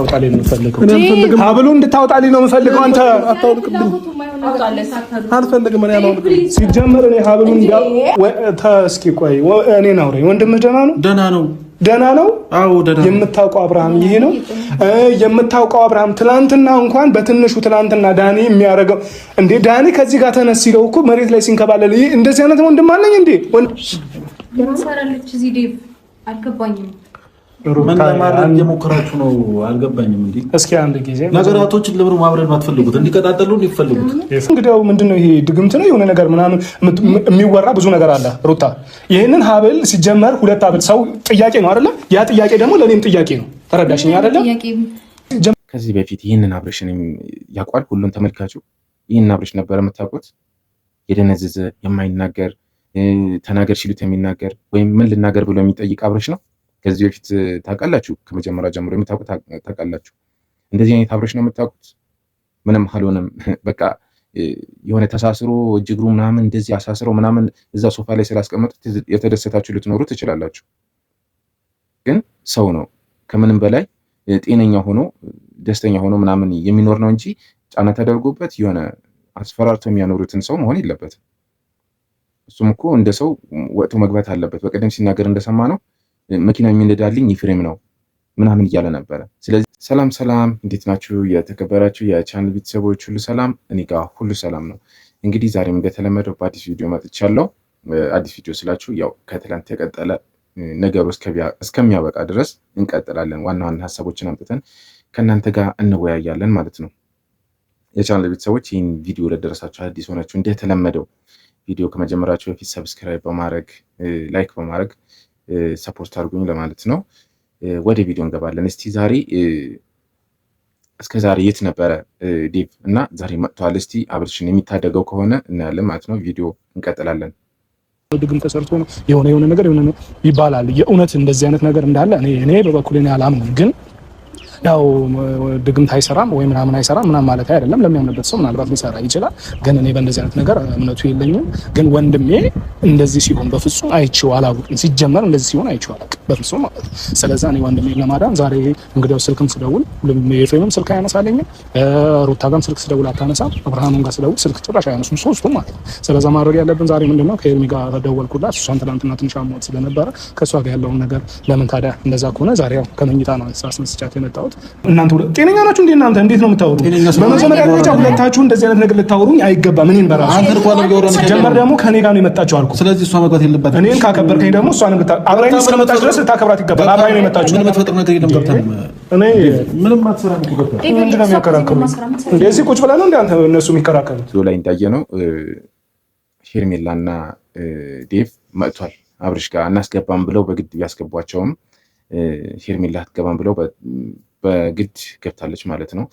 ታውጣልኝ ነው የምፈልገው። ሀብሉ እንድታወጣልኝ ነው የምፈልገው። አንተ አታውልቅብኝ። አልፈልግም። እኔ አላውልቅም። ሲጀመር እኔ ሀብሉን እስኪ ቆይ፣ እኔ ነው ወንድምህ ደህና ነው? ደህና ነው። አዎ ደህና። የምታውቀው አብርሃም ይሄ ነው የምታውቀው አብርሃም። ትናንትና እንኳን በትንሹ ትናንትና ዳኒ የሚያደርገው እንዴ፣ ዳኒ ከዚህ ጋር ተነስ ሲለው እኮ መሬት ላይ ሲንከባለል እንደዚህ አይነት ወንድም አለኝ እንዴ? ወንድማለች እዚህ ዴቭ አልገባኝም። ምን ለማድረግ የሞከራችሁ ነው? አልገባኝም። እንዴ እስኪ አንድ ጊዜ ነገራቶችን ለብሩ ማብረድ ማትፈልጉት እንዲቀጣጠሉ እንዲፈልጉት እንግዲህ ምንድነው ይሄ ድግምት ነው የሆነ ነገር ምናምን የሚወራ ብዙ ነገር አለ። ሩታ ይሄንን ሀብል ሲጀመር ሁለት ሀብል ሰው ጥያቄ ነው አይደለ? ያ ጥያቄ ደግሞ ለኔም ጥያቄ ነው። ተረዳሽኝ አይደለ? ከዚህ በፊት ይህንን አብሬሽን ያውቋል ሁሉም ተመልካቹ። ይህንን አብሬሽ ነበር የምታውቁት፣ የደነዘዘ የማይናገር ተናገር ሲሉት የሚናገር ወይም ምን ልናገር ብሎ የሚጠይቅ አብሬሽ ነው። ከዚህ በፊት ታውቃላችሁ፣ ከመጀመሪያ ጀምሮ የምታውቁት ታውቃላችሁ። እንደዚህ አይነት አብሬሽ ነው የምታውቁት። ምንም አልሆነም። በቃ የሆነ ተሳስሮ እጅግሩ ምናምን እንደዚህ አሳስረው ምናምን እዛ ሶፋ ላይ ስላስቀመጡት የተደሰታችሁ ልትኖሩ ትችላላችሁ። ግን ሰው ነው ከምንም በላይ ጤነኛ ሆኖ ደስተኛ ሆኖ ምናምን የሚኖር ነው እንጂ ጫና ተደርጎበት የሆነ አስፈራርተው የሚያኖሩትን ሰው መሆን የለበትም። እሱም እኮ እንደ ሰው ወጥቶ መግባት አለበት። በቀደም ሲናገር እንደሰማ ነው መኪና የሚነዳልኝ ይፍሬም ነው ምናምን እያለ ነበረ። ስለዚህ ሰላም፣ እንዴት ናችሁ የተከበራችሁ የቻናል ቤተሰቦች ሁሉ ሰላም? እኔ ጋር ሁሉ ሰላም ነው። እንግዲህ ዛሬም እንደተለመደው በአዲስ ቪዲዮ መጥቻለሁ። አዲስ ቪዲዮ ስላችሁ ያው ከትላንት የቀጠለ ነገሩ እስከሚያበቃ ድረስ እንቀጥላለን። ዋና ሀሳቦችን አምጥተን ከእናንተ ጋር እንወያያለን ማለት ነው። የቻናል ቤተሰቦች ይህን ቪዲዮ ለደረሳችሁ አዲስ ሆናችሁ እንደተለመደው ቪዲዮ ከመጀመራችሁ በፊት ሰብስክራይብ በማድረግ ላይክ በማድረግ ሰፖርት አድርጉኝ ለማለት ነው። ወደ ቪዲዮ እንገባለን። እስቲ ዛሬ እስከ ዛሬ የት ነበረ ዴቭ እና ዛሬ መጥቷል። እስቲ አብርሽን የሚታደገው ከሆነ እናያለን ማለት ነው። ቪዲዮ እንቀጥላለን። ድግም ተሰርቶ ነው የሆነ ነገር ይባላል። የእውነት እንደዚህ አይነት ነገር እንዳለ እኔ በበኩሌ አላምንም። ግን ያው ድግምት አይሰራም ወይ ምናምን አይሰራም ምናምን ማለት አይደለም። ለሚያምንበት ሰው ምናልባት ሊሰራ ይችላል። ግን እኔ በእንደዚህ አይነት ነገር እምነቱ የለኝም። ግን ወንድሜ እንደዚህ ሲሆን በፍጹም አይቼው አላውቅም። ሲጀመር እንደዚህ ሲሆን አይቼው አላውቅም በፍጹም ማለት ነው። ስለዚህ እኔ ወንድሜ ለማዳን ዛሬ እንግዲያው ስልክም ስደውል የፍሬምም ስልክ አያነሳልኝም፣ ሩታ ጋርም ስልክ ስደውል አታነሳም፣ አብርሃምም ጋር ስደውል ስልክ ጭራሽ አያነሱም ሶስቱም ማለት ነው። ስለዚህ ማድረግ ያለብን ዛሬ ምንድነው ከኤርሚ ጋር ደወልኩላት። እሷን ትናንትና ትንሽ አሟት ስለነበረ ከእሷ ጋር ያለውን ነገር ለምን ታዲያ እንደዛ ከሆነ ዛሬ ያው ከመኝታ ነው አስነስቻት የመጣሁት። እናንተ ጤነኛ ናችሁ እንዴ? እናንተ እንዴት ነው የምታወሩት? በመጀመሪያ ደረጃ ሁለታችሁ እንደዚህ አይነት ነገር ልታወሩኝ አይገባም። እኔን በራሱ ጀመር ደግሞ ከኔ ጋር ነው የመጣችሁ አልኩ። ስለዚህ እሷ መግባት የለባትም። እኔን ካከበርከኝ ደግሞ እሷን አብራኝ እስከመጣች ድረስ ልታከብራት ይገባል። አብራኝ ነው የመጣችሁ። ምንም የምትፈጥር ነገር የለም። ገብተን እኔ ምንም አትሰራም እኮ ገብተን ምንድን ነው የሚከራከሩኝ? እንደዚህ ቁጭ ብለህ ነው እንደ አንተ እነሱ የሚከራከሩት? ላይ እንዳየነው ሄርሜላና ዴቭ መጥቷል አብርሽ ጋር እናስገባም ብለው በግድ ቢያስገቧቸውም ሄርሜላ አትገባም ብለው በግድ ገብታለች ማለት ነው።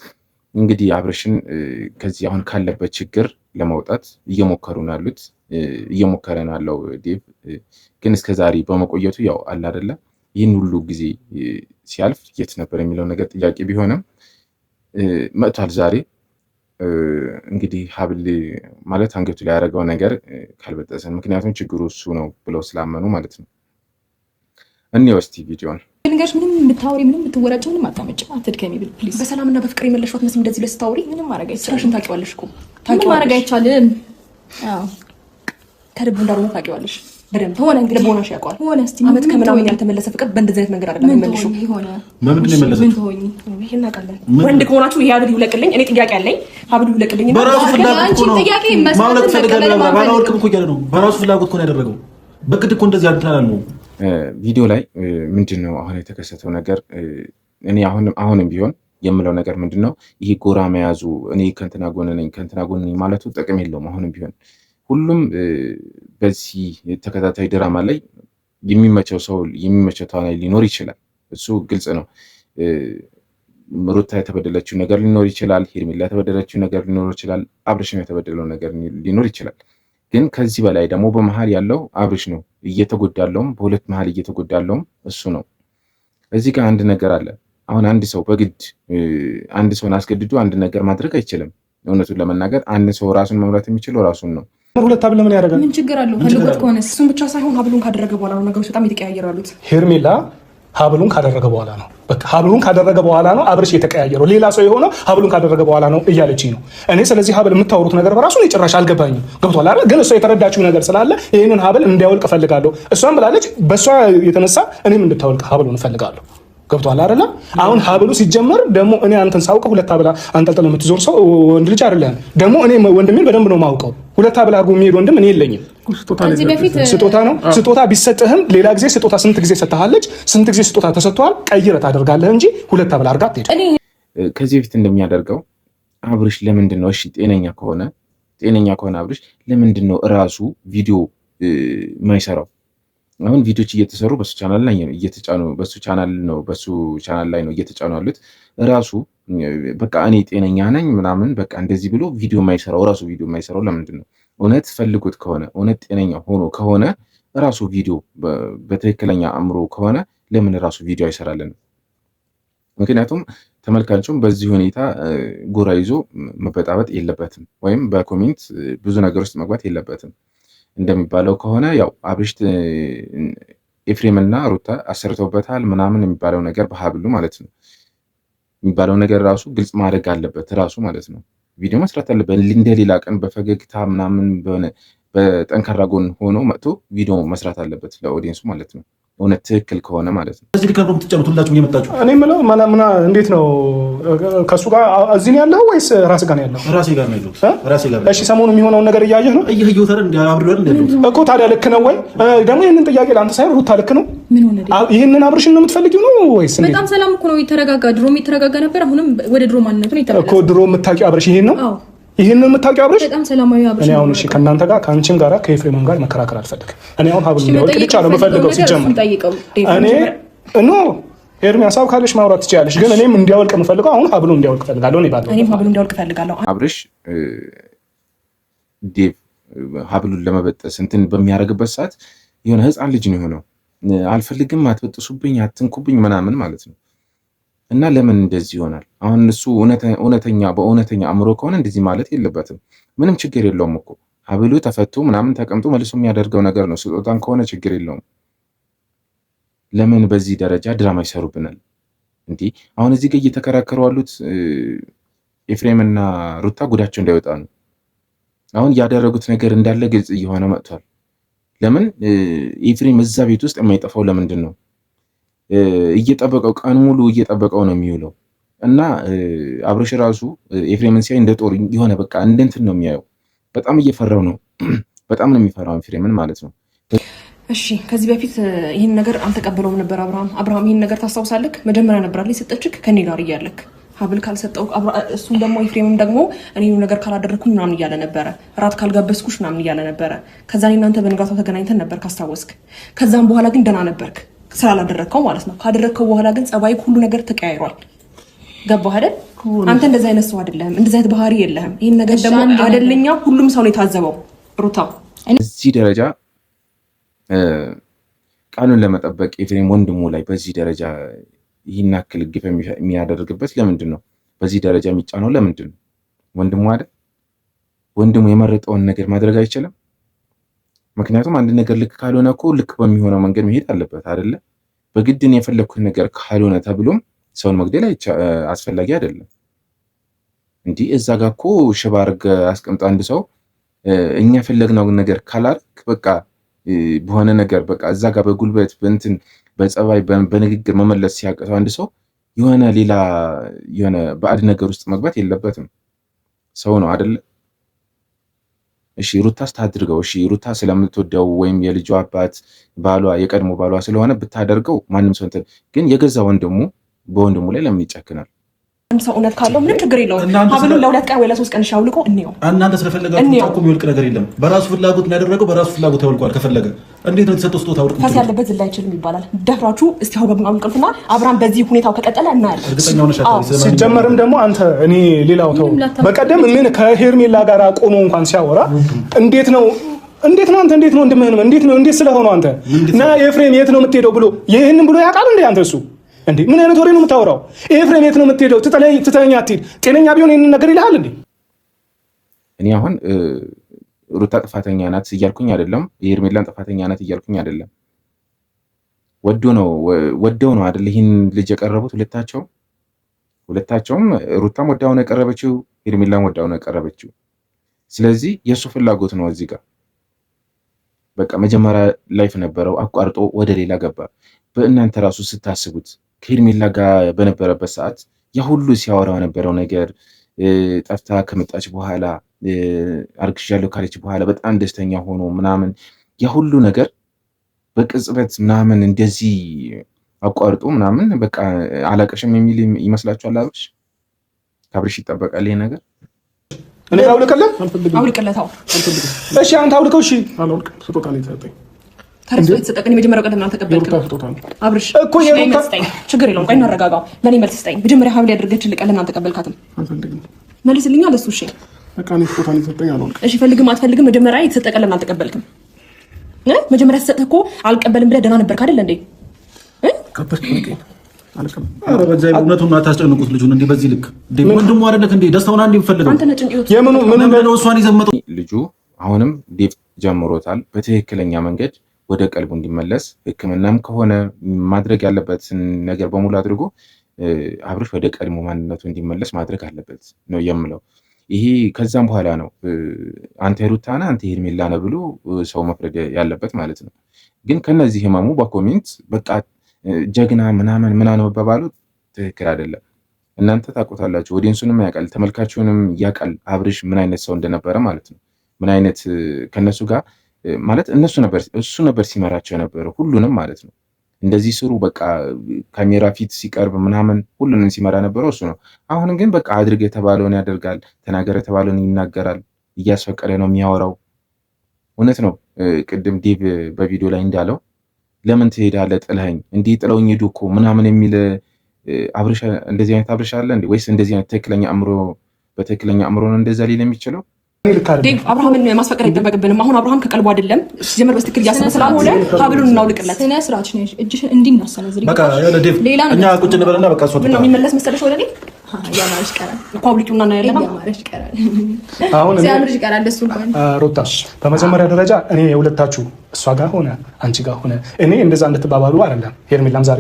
እንግዲህ አብርሽን ከዚህ አሁን ካለበት ችግር ለማውጣት እየሞከሩ ነው ያሉት። እየሞከረ ነው ያለው ዴቭ። ግን እስከዛሬ በመቆየቱ ያው አለ አይደለ ይህን ሁሉ ጊዜ ሲያልፍ የት ነበር የሚለው ነገር ጥያቄ ቢሆንም መጥቷል ዛሬ። እንግዲህ ሀብል ማለት አንገቱ ላይ ያደረገው ነገር ካልበጠሰን፣ ምክንያቱም ችግሩ እሱ ነው ብለው ስላመኑ ማለት ነው። እንየው እስቲ ቪዲዮን። ነገርሽ ምንም የምታወሪ ምንም የምትወራጨው ምንም አታመጭም። አትድከሚ ብል ፕሊዝ። በሰላምና በፍቅር የመለሽዋት መስም እንደዚህ ለስታወሪ ምንም ማድረግ አይቻልም። ስራሽን ታውቂዋለሽ እኮ ምንም ማድረግ አይቻልም። አዎ ከልቡ እንዳልሆነ ታውቂዋለሽ በደንብ ሆነ። እንግዲህ ልቦናሽ ያውቀዋል። ሆነ እስቲ አመት ከምናምን ያልተመለሰ ፍቅር በእንደዚህ አይነት መንገድ አይደለም የሚመልሽው። ሆነ በምንድን ነው የመለሰው? ምን ትሆኚ ይሄን አውቃለሁ። ወንድ ከሆናችሁ ይሄ ሀብል ይውለቅልኝ፣ እኔ ጥያቄ አለኝ። ሀብል ይውለቅልኝ እና በራሱ ፍላጎት ነው ጥያቄ ማውለቅ ፈልጋለሁ። ባላወልቅም እኮ እያለ ነው። በራሱ ፍላጎት እኮ ነው ያደረገው። በቅድ እኮ እንደዚህ አድርጋለሁ ነው። ቪዲዮ ላይ ምንድን ነው አሁን የተከሰተው ነገር? እኔ አሁንም ቢሆን የምለው ነገር ምንድን ነው ይሄ ጎራ መያዙ፣ እኔ ከእንትና ጎን ነኝ ማለቱ ጥቅም የለውም። አሁንም ቢሆን ሁሉም በዚህ ተከታታይ ድራማ ላይ የሚመቸው ሰው የሚመቸው ተዋናይ ሊኖር ይችላል። እሱ ግልጽ ነው። ሩታ የተበደለችው ነገር ሊኖር ይችላል። ሄርሜላ የተበደለችው ነገር ሊኖር ይችላል። አብርሽም የተበደለው ነገር ሊኖር ይችላል። ግን ከዚህ በላይ ደግሞ በመሀል ያለው አብርሽ ነው እየተጎዳ ያለውም፣ በሁለት መሀል እየተጎዳ ያለውም እሱ ነው። እዚህ ጋር አንድ ነገር አለ። አሁን አንድ ሰው በግድ አንድ ሰውን አስገድዶ አንድ ነገር ማድረግ አይችልም። እውነቱን ለመናገር አንድ ሰው ራሱን መምራት የሚችለው ራሱን ነው። ሁለት ሀብል ለምን ያደርጋል? ምን ችግር አለው? ፈልጎት ከሆነ እሱን ብቻ ሳይሆን ሀብሉን ካደረገ በኋላ ነው ነገሮች በጣም እየተቀያየሩ ያሉት። ሄርሜላ ሀብሉን ካደረገ በኋላ ነው። በቃ ሀብሉን ካደረገ በኋላ ነው አብርሽ የተቀያየረው። ሌላ ሰው የሆነው ሀብሉን ካደረገ በኋላ ነው እያለችኝ ነው። እኔ ስለዚህ ሀብል የምታወሩት ነገር በራሱ ነው ጭራሽ አልገባኝም። ገብቷል አይደል? ግን እሷ የተረዳችው ነገር ስላለ ይህንን ሀብል እንዲያወልቅ እፈልጋለሁ። እሷም ብላለች በእሷ የተነሳ እኔም እንድታወልቅ ሀብሉን እፈልጋለሁ። ገብቷል አይደል? አሁን ሀብሉ ሲጀመር ደግሞ እኔ አንተን ሳውቀው ሁለት ሀብል አንጠልጥል የምትዞር ሰው ወንድ ልጅ አይደለም። ደግሞ እኔ ወንድሜን በደንብ ነው የማውቀው። ሁለት ሀብል አድርጎ የሚሄድ ወንድም እኔ የለኝም። ስጦታ ነው። ስጦታ ቢሰጥህም ሌላ ጊዜ ስጦታ ስንት ጊዜ ሰጥሃለች? ስንት ጊዜ ስጦታ ተሰጥቷል? ቀይረህ ታደርጋለህ እንጂ ሁለት ሀብል አድርጋ አትሄድም። ከዚህ በፊት እንደሚያደርገው አብርሽ ለምንድን ነው እሺ ጤነኛ ከሆነ አብርሽ ለምንድን ነው እራሱ ቪዲዮ የማይሰራው? አሁን ቪዲዮዎች እየተሰሩ በሱ ቻናል ላይ ነው እየተጫኑ በሱ ቻናል ላይ ነው እየተጫኑ ያሉት። ራሱ በቃ እኔ ጤነኛ ነኝ ምናምን በቃ እንደዚህ ብሎ ቪዲዮ የማይሰራው ለምንድን ነው? እውነት ፈልጎት ከሆነ እውነት ጤነኛ ሆኖ ከሆነ ራሱ ቪዲዮ በትክክለኛ አእምሮ ከሆነ ለምን ራሱ ቪዲዮ አይሰራልን? ምክንያቱም ተመልካቹም በዚህ ሁኔታ ጎራ ይዞ መበጣበጥ የለበትም፣ ወይም በኮሜንት ብዙ ነገር ውስጥ መግባት የለበትም። እንደሚባለው ከሆነ ያው አብርሽ ኤፍሬም እና ሩታ አሰርተውበታል ምናምን የሚባለው ነገር በሀብሉ ማለት ነው የሚባለው ነገር ራሱ ግልጽ ማድረግ አለበት ራሱ ማለት ነው። ቪዲዮ መስራት አለበት እንደሌላ ቀን በፈገግታ ምናምን በጠንካራ ጎን ሆኖ መጥቶ ቪዲዮ መስራት አለበት ለኦዲየንሱ ማለት ነው። እውነት ትክክል ከሆነ ማለት ነው። እዚህ ልክ ነው የምትጫወቱት ሁላችሁ እየመጣችሁ። እኔ የምለው እንዴት ነው ከሱ ጋር እዚህ ነው ያለው ወይስ ራስ ጋር ነው ያለው? ራሴ ጋር ነው ያለው። ራሴ ጋር። እሺ ሰሞኑን የሚሆነውን ነገር እያየህ ነው? እየህየው ተረ እንደ አብረን እንደለው እኮ ታዲያ ልክ ነው ወይ? ደግሞ ይሄንን ጥያቄ ለአንተ ሳይሆን ሩታ ልክ ነው? ምን ሆነ? ይሄንን አብርሽን ነው የምትፈልጊው ነው ወይስ? በጣም ሰላም እኮ ነው የተረጋጋ። ድሮም የተረጋጋ ነበር። አሁንም ወደ ድሮ ማንነቱ ነው የተረጋጋ እኮ። ድሮ የምታውቂው አብርሽ ይሄን ነው? ይሄን ነው የምታውቂው አብርሽ? በጣም ሰላማዊ አብርሽ። እኔ አሁን እሺ ከእናንተ ጋር ከአንቺም ጋር ከኤፍሬምም ጋር መከራከር አልፈልግም። እኔ አሁን ሀብሉ ነው ብቻ ነው የምፈልገው ሲጀምር እኔ ኖ ኤርሚ ሀሳብ ካለሽ ማውራት ትችያለሽ፣ ግን እኔም እንዲያወልቅ የምፈልገው አሁን ሀብሉ እንዲያወልቅ እፈልጋለሁ። እኔም ሀብሉ እንዲያወልቅ እፈልጋለሁ። አብርሽ ዴቭ ሀብሉን ለመበጠስ እንትን በሚያደርግበት ሰዓት የሆነ ህፃን ልጅ ነው የሆነው። አልፈልግም፣ አትበጥሱብኝ፣ አትንኩብኝ ምናምን ማለት ነው። እና ለምን እንደዚህ ይሆናል? አሁን እሱ በእውነተኛ አእምሮ ከሆነ እንደዚህ ማለት የለበትም። ምንም ችግር የለውም እኮ ሀብሉ ተፈቶ ምናምን ተቀምጦ መልሶ የሚያደርገው ነገር ነው። ስጦታን ከሆነ ችግር የለውም። ለምን በዚህ ደረጃ ድራማ ይሰሩብናል? እንዲህ አሁን እዚህ ጋር እየተከራከሩ ያሉት ኤፍሬም እና ሩታ ጉዳቸው እንዳይወጣ ነው። አሁን ያደረጉት ነገር እንዳለ ግልጽ እየሆነ መጥቷል። ለምን ኤፍሬም እዛ ቤት ውስጥ የማይጠፋው ለምንድን ነው? እየጠበቀው ቀን ሙሉ እየጠበቀው ነው የሚውለው። እና አብርሽ ራሱ ኤፍሬምን ሲያይ እንደ ጦር የሆነ በቃ እንደ እንትን ነው የሚያየው። በጣም እየፈራው ነው። በጣም ነው የሚፈራው ኤፍሬምን ማለት ነው። እሺ ከዚህ በፊት ይህን ነገር አልተቀበለውም ነበር አብርሃም ይህን ነገር ታስታውሳለህ? መጀመሪያ ነበር አይደል የሰጠችክ ከኔ ጋር እያለክ ሀብል ካልሰጠው እሱም ደግሞ ኤፍሬምም ደግሞ እኔ ነገር ካላደረኩኝ ምናምን እያለ ነበረ። ራት ካልጋበዝኩሽ ምናምን እያለ ነበረ። ከዛ እናንተ በንጋታው ተገናኝተን ነበር ካስታወስክ። ከዛም በኋላ ግን ደህና ነበርክ ስላላደረግከው ማለት ነው። ካደረግከው በኋላ ግን ጸባይ ሁሉ ነገር ተቀያይሯል። ገባህ አይደል? አንተ እንደዚህ አይነት ሰው አይደለህም። እንደዚህ አይነት ባህሪ የለህም። ይህን ነገር ደግሞ አይደለኛ ሁሉም ሰው ነው የታዘበው። ሩታ እዚህ ደረጃ ቃሉን ለመጠበቅ ኤፍሬም ወንድሙ ላይ በዚህ ደረጃ ይህን ያክል ግፍ የሚያደርግበት ለምንድን ነው? በዚህ ደረጃ የሚጫነው ለምንድን ነው? ወንድሙ አይደል? ወንድሙ የመረጠውን ነገር ማድረግ አይችልም? ምክንያቱም አንድ ነገር ልክ ካልሆነ እኮ ልክ በሚሆነው መንገድ መሄድ አለበት አይደለ? በግድን የፈለግኩት ነገር ካልሆነ ተብሎም ሰውን መግደል አስፈላጊ አይደለም። እንዲህ እዛ ጋር እኮ ሽባ አድርገህ አስቀምጠ አንድ ሰው እኛ የፈለግነው ነገር ካላርክ በቃ በሆነ ነገር በቃ እዛ ጋር በጉልበት በእንትን በጸባይ በንግግር መመለስ ሲያቅተው አንድ ሰው የሆነ ሌላ የሆነ ባዕድ ነገር ውስጥ መግባት የለበትም። ሰው ነው አይደለ? እሺ ሩታስ ታድርገው። እሺ ሩታ ስለምትወደው ወይም የልጇ አባት ባሏ የቀድሞ ባሏ ስለሆነ ብታደርገው ማንም ሰው እንትን ግን የገዛ ወንድሙ በወንድሙ ላይ ለምን ይጨክናል? አንድ ሰው እውነት ካለው ምንም ችግር የለውም። ሀብሉን ለሁለት ቀን ወይ ለሶስት ቀን ሻውልቆ እንየው። እናንተ ስለፈለጋችሁ ታውቁ የሚወልቅ ነገር የለም። በራሱ ፍላጎት ያደረገው በራሱ ፍላጎት ያወልቋል። ከፈለገ እንዴት ነው የተሰጠው ስጦታ አውልቁ ታስ ያለበት ዝላ አይችልም ይባላል። ደፍራችሁ እስቲ አሁን በማንቀልፍና አብራም በዚህ ሁኔታው ከቀጠለ እናያለን። እርግጠኛ ሆነሽ ሲጀመርም ደግሞ አንተ እኔ ሌላው ተው በቀደም ምን ከሄርሜላ ጋር ቆሞ እንኳን ሲያወራ እንዴት ነው አንተ እንዴት ነው እንደምን እንዴት ስለሆነ አንተ እና ኤፍሬም የት ነው የምትሄደው ብሎ ይሄንን ብሎ ያውቃል እንዴ አንተ? እሱ እንዴ ምን አይነት ወሬ ነው የምታወራው? ኤፍሬም የት ነው የምትሄደው? ትተኛ አትሄድ። ጤነኛ ቢሆን ይሄንን ነገር ይልሃል እንዴ? እኔ አሁን ሩታ ጥፋተኛ ናት እያልኩኝ አይደለም፣ የሄርሜላን ጥፋተኛ ናት እያልኩኝ አይደለም። ወደው ነው አይደል ይህን ልጅ የቀረቡት ሁለታቸውም ሩታም ወዳው ነው የቀረበችው፣ ሄርሜላም ወዳው ነው የቀረበችው። ስለዚህ የእሱ ፍላጎት ነው እዚህ ጋር በቃ መጀመሪያ ላይፍ ነበረው አቋርጦ ወደ ሌላ ገባ። በእናንተ ራሱ ስታስቡት ከሄርሜላ ጋር በነበረበት ሰዓት ያ ሁሉ ሲያወራው የነበረው ነገር ጠፍታ ከመጣች በኋላ አርግዣለሁ ካለች በኋላ በጣም ደስተኛ ሆኖ ምናምን ያ ሁሉ ነገር በቅጽበት ምናምን እንደዚህ አቋርጦ ምናምን በቃ አላቀሽም የሚል ይመስላችኋል? ከአብርሽ ይጠበቃል ይሄ ነገር። እኔ አውልቀለት አውልቀለታው። እሺ አንተ አውልቀው። እሺ አላውልቅም። ስጦታ ነው የተሰጠኝ። ታዲያ የተሰጠኝ የመጀመሪያው ቀን ለምን ተቀበልከው? አብርሽ እኮ ችግር የለውም። ቆይ እናረጋጋው። ለኔ መልስ ስጠኝ። መጀመሪያ ሀብል ያደረገችልህ ቀን ለምን ተቀበልካትም? አልፈልግም። መልስልኛ ለሱ። እሺ በቃ እኔ ስጦታ ነው የተሰጠኝ። አላውልቅም። እሺ ፈልግም አትፈልግም መጀመሪያ የተሰጠ ቀን ለምን ተቀበልክም? መጀመሪያ ተሰጠህ እኮ አልቀበልም ብለህ ደህና ነበርክ አይደል እንዴ? ኧረ በዛ እውነቱን አታስጨንቁት ልጁን እንዴ በዚህ ልክ ወንድሙ አይደለክ እንዴ? ደስታውን አንዴ ፈልገው አንተ ነጭ እንዴ ምን ነው እሷን ይዘመጡ ልጁ አሁንም ዴቭ ጀምሮታል። በትክክለኛ መንገድ ወደ ቀልቡ እንዲመለስ ሕክምናም ከሆነ ማድረግ ያለበትን ነገር በሙሉ አድርጎ አብርሽ ወደ ቀድሞ ማንነቱ እንዲመለስ ማድረግ አለበት ነው የምለው። ይሄ ከዛም በኋላ ነው አንተ ሩታ ነህ አንተ ሄርሜላ ነህ ብሎ ሰው መፍረድ ያለበት ማለት ነው። ግን ከነዚህ ህመሙ በኮሜንት በቃ ጀግና ምናምን መባባሉ ትክክል አይደለም። እናንተ ታውቁታላችሁ፣ ኦዲየንሱንም ያውቃል፣ ተመልካቹንም ያውቃል አብርሽ ምን አይነት ሰው እንደነበረ ማለት ነው። ምን አይነት ከነሱ ጋር ማለት እሱ ነበር ሲመራቸው የነበረው ሁሉንም ማለት ነው። እንደዚህ ስሩ በቃ ካሜራ ፊት ሲቀርብ ምናምን ሁሉንም ሲመራ ነበረው እሱ ነው። አሁን ግን በቃ አድርግ የተባለውን ያደርጋል፣ ተናገር የተባለውን ይናገራል፣ እያስፈቀደ ነው የሚያወራው። እውነት ነው። ቅድም ዴቭ በቪዲዮ ላይ እንዳለው ለምን ትሄዳለህ ጥለኸኝ እንዲህ ጥለውኝ ሄዱ እኮ ምናምን የሚል አብርሽ እንደዚህ አይነት አብርሽ አለ እንዴ? ወይስ እንደዚህ አይነት በትክክለኛ አእምሮ ነው እንደዛ ሊል የሚችለው? ዴቭ አብርሃምን ማስፈቀድ አይጠበቅብንም። አሁን አብርሃም ከቀልቡ አይደለም ሲጀምር በስትክክል እያሰበ ስላልሆነ ሀብሉን እናውልቅለት። ስነ ስርዓት ነሽ እጅሽን እንዲናሰነዝሪ በቃ ያለ ዴቭ እኛ ቁጭ እንበልና በቃ ሶት ነው የሚመለስ መሰለሽ ወደ እኔ ያማርሽ ቀራል እኮ አብልቂውና ነው ያለና ያማርሽ ቀራል አሁን ሲያምርሽ ቀራል ደስ እንኳን ሩታ በመጀመሪያ ደረጃ እኔ የሁለታችሁ እሷ ጋር ሆነ አንቺ ጋር ሆነ እኔ እንደዛ እንድትባባሉ አይደለም። ሄርሜላም ዛሬ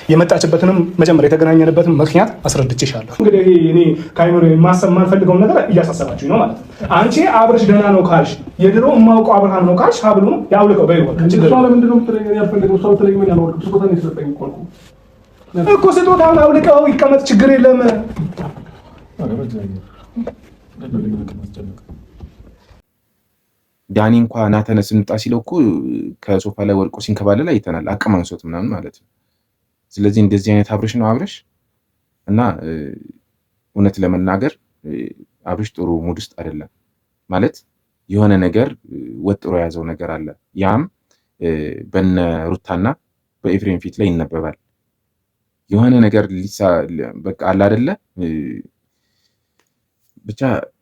የመጣችበትንም መጀመሪያ የተገናኘንበትን ምክንያት አስረድቼሻለሁ። እንግዲህ እኔ ካይምሮ ማሰብ የማልፈልገውን ነገር እያሳሰባችሁ ነው ማለት ነው። አንቺ አብርሽ ደህና ነው ካልሽ የድሮ የማውቀው አብርሃም ነው ካልሽ ሀብሉን ያውልቀው በይወቅ እሷ ለምንድን ነው የምትለኝ? ያልፈልገው እሷ ትለኝ ምን ያልወልቅ ስጦታ ነው የሰጠኝ እኮ ስጦታውን አውልቀው ይቀመጥ ችግር የለም። ዳኒ እንኳ ና ተነስ እንውጣ ሲለው እኮ ከሶፋ ላይ ወድቆ ሲንከባለል አይተናል። አቅም አንሶት ምናምን ማለት ነው። ስለዚህ እንደዚህ አይነት አብርሽ ነው አብርሽ እና እውነት ለመናገር አብርሽ ጥሩ ሙድ ውስጥ አይደለም ማለት የሆነ ነገር ወጥሮ የያዘው ነገር አለ። ያም በነ ሩታና በኤፍሬም ፊት ላይ ይነበባል። የሆነ ነገር በቃ አለ አይደለ ብቻ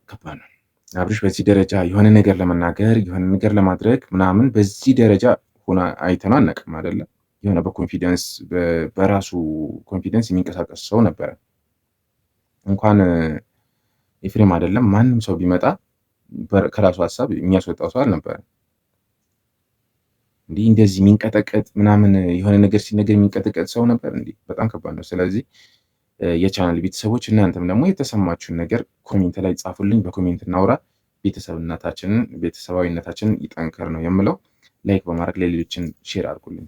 ከባድ ነው። አብርሽ በዚህ ደረጃ የሆነ ነገር ለመናገር የሆነ ነገር ለማድረግ ምናምን በዚህ ደረጃ ሆነ አይተነው አናውቅም አይደለ። የሆነ በኮንፊደንስ በራሱ ኮንፊደንስ የሚንቀሳቀስ ሰው ነበረ። እንኳን ኤፍሬም አይደለም ማንም ሰው ቢመጣ ከራሱ ሀሳብ የሚያስወጣው ሰው አልነበረ። እንዲህ እንደዚህ የሚንቀጠቀጥ ምናምን የሆነ ነገር ሲነገር የሚንቀጠቀጥ ሰው ነበር እንዴ? በጣም ከባድ ነው። ስለዚህ የቻናል ቤተሰቦች እናንተም ደግሞ የተሰማችሁን ነገር ኮሜንት ላይ ጻፉልኝ። በኮሜንት እናውራ። ቤተሰባዊነታችንን ይጠንከር ነው የምለው። ላይክ በማድረግ ለሌሎችን ሼር አድርጉልኝ።